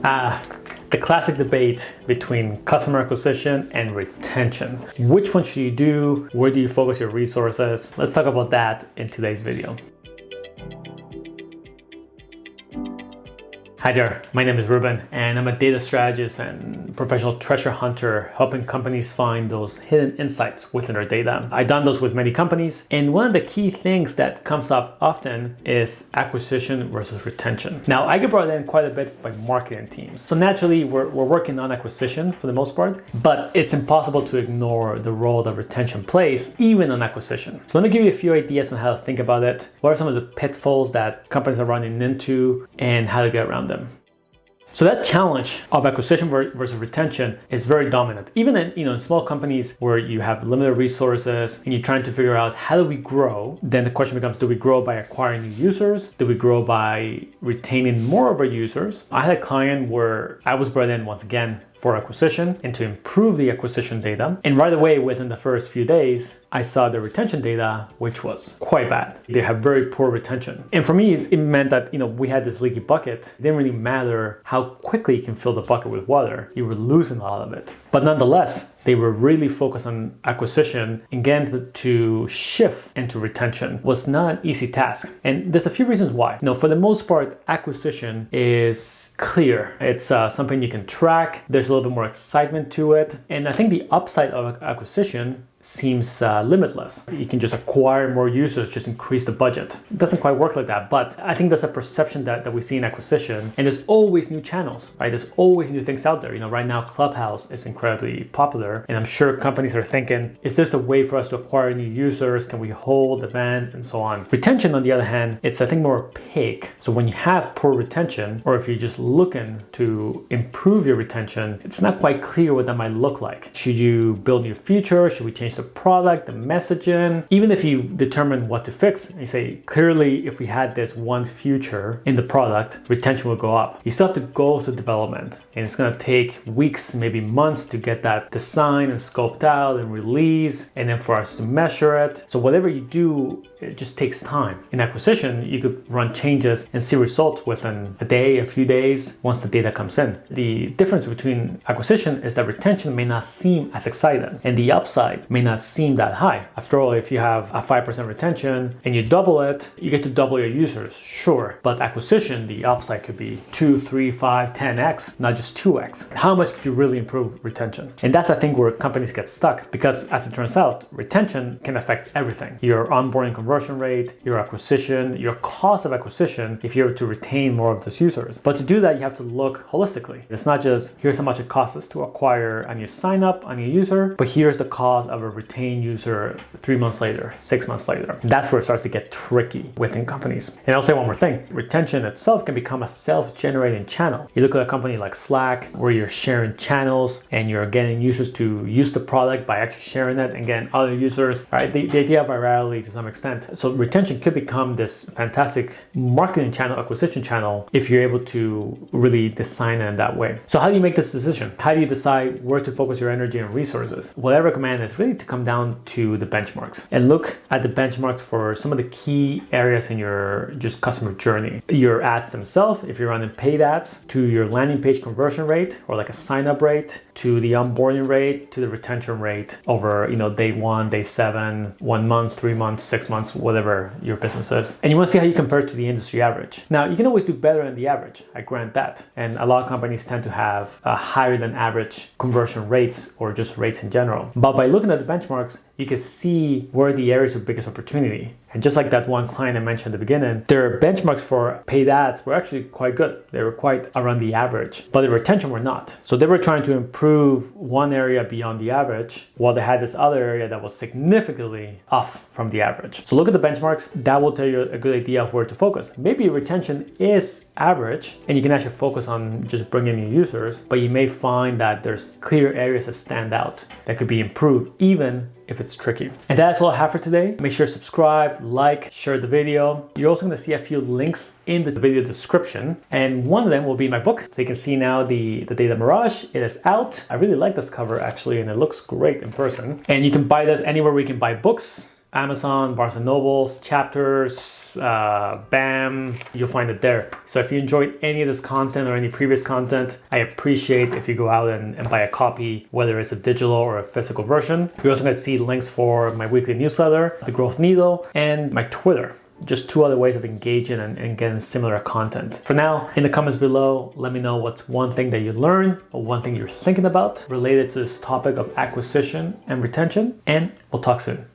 The classic debate between customer acquisition and retention. Which one should you do? Where do you focus your resources? Let's talk about that in today's video. Hi there, my name is Ruben and I'm a data strategist and professional treasure hunter helping companies find those hidden insights within their data. I've done those with many companies, and one of the key things that comes up often is acquisition versus retention. Now, I get brought in quite a bit by marketing teams. So naturally, we're working on acquisition for the most part, but it's impossible to ignore the role that retention plays even on acquisition. So let me give you a few ideas on how to think about it. What are some of the pitfalls that companies are running into and how to get around them? So that challenge of acquisition versus retention is very dominant. Even in small companies where you have limited resources and you're trying to figure out how do we grow, then the question becomes, do we grow by acquiring new users? Do we grow by retaining more of our users? I had a client where I was brought in once again for acquisition and to improve the acquisition data. And right away, within the first few days, I saw the retention data, which was quite bad. They have very poor retention. And for me, it meant that, we had this leaky bucket. It didn't really matter how quickly you can fill the bucket with water. You were losing a lot of it. But nonetheless, they were really focused on acquisition, and getting to shift into retention was not an easy task. And there's a few reasons why. For the most part, acquisition is clear. It's something you can track. There's a little bit more excitement to it. And I think the upside of acquisition seems limitless. You can just acquire more users, just increase the budget. It doesn't quite work like that, but I think that's a perception that we see in acquisition. And there's always new channels, right? There's always new things out there. Right now Clubhouse is incredibly popular, and I'm sure companies are thinking, is this a way for us to acquire new users? Can we hold events and so on? Retention, on the other hand, it's I think more opaque. So when you have poor retention, or if you're just looking to improve your retention, it's not quite clear what that might look like. Should you build new features? Should we change the product, the messaging? Even if you determine what to fix, and you say, clearly, if we had this one feature in the product, retention will go up. You still have to go through development, and it's going to take weeks, maybe months to get that designed and scoped out and released, and then for us to measure it. So whatever you do, it just takes time. In acquisition, you could run changes and see results within a day, a few days, once the data comes in. The difference between acquisition is that retention may not seem as exciting, and the upside may not seem that high. After all, if you have a 5% retention and you double it, you get to double your users, sure. But acquisition, the upside could be 2, 3, 5, 10x, not just 2x. How much could you really improve retention? And that's, I think, where companies get stuck, because as it turns out, retention can affect everything. Your onboarding conversion rate, your acquisition, your cost of acquisition, if you're to retain more of those users. But to do that, you have to look holistically. It's not just, here's how much it costs us to acquire a new sign up, a new user, but here's the cost of a retained user 3 months later, 6 months later. That's where it starts to get tricky within companies. And I'll say one more thing. Retention itself can become a self-generating channel. You look at a company like Slack, where you're sharing channels and you're getting users to use the product by actually sharing it and getting other users, right? The idea of virality to some extent. So retention could become this fantastic marketing channel, acquisition channel, if you're able to really design it in that way. So how do you make this decision? How do you decide where to focus your energy and resources? What I recommend is really to come down to the benchmarks and look at the benchmarks for some of the key areas in your just customer journey. Your ads themselves, if you're running paid ads, to your landing page conversion rate, or like a sign up rate, to the onboarding rate, to the retention rate over day 1, day 7, 1 month, 3 months, 6 months, whatever your business is. And you want to see how you compare to the industry average. Now, you can always do better than the average, I grant that. And a lot of companies tend to have higher than average conversion rates, or just rates in general. But by looking at the benchmarks, you can see where the areas of biggest opportunity. And just like that one client I mentioned at the beginning, their benchmarks for paid ads were actually quite good. They were quite around the average, but the retention were not. So they were trying to improve one area beyond the average, while they had this other area that was significantly off from the average. So look at the benchmarks. That will tell you a good idea of where to focus. Maybe retention is average and you can actually focus on just bringing new users, but you may find that there's clear areas that stand out that could be improved, even if it's tricky. And that's all I have for today. Make sure to subscribe, like, share the video. You're also gonna see a few links in the video description, and one of them will be my book. So you can see now the Data Mirage. It is out. I really like this cover actually, and it looks great in person. And you can buy this anywhere where you can buy books. Amazon, Barnes & Noble's, Chapters, BAM, you'll find it there. So if you enjoyed any of this content or any previous content, I appreciate if you go out and buy a copy, whether it's a digital or a physical version. You're also going to see links for my weekly newsletter, The Growth Needle, and my Twitter. Just 2 other ways of engaging and getting similar content. For now, in the comments below, let me know what's one thing that you learned or one thing you're thinking about related to this topic of acquisition and retention, and we'll talk soon.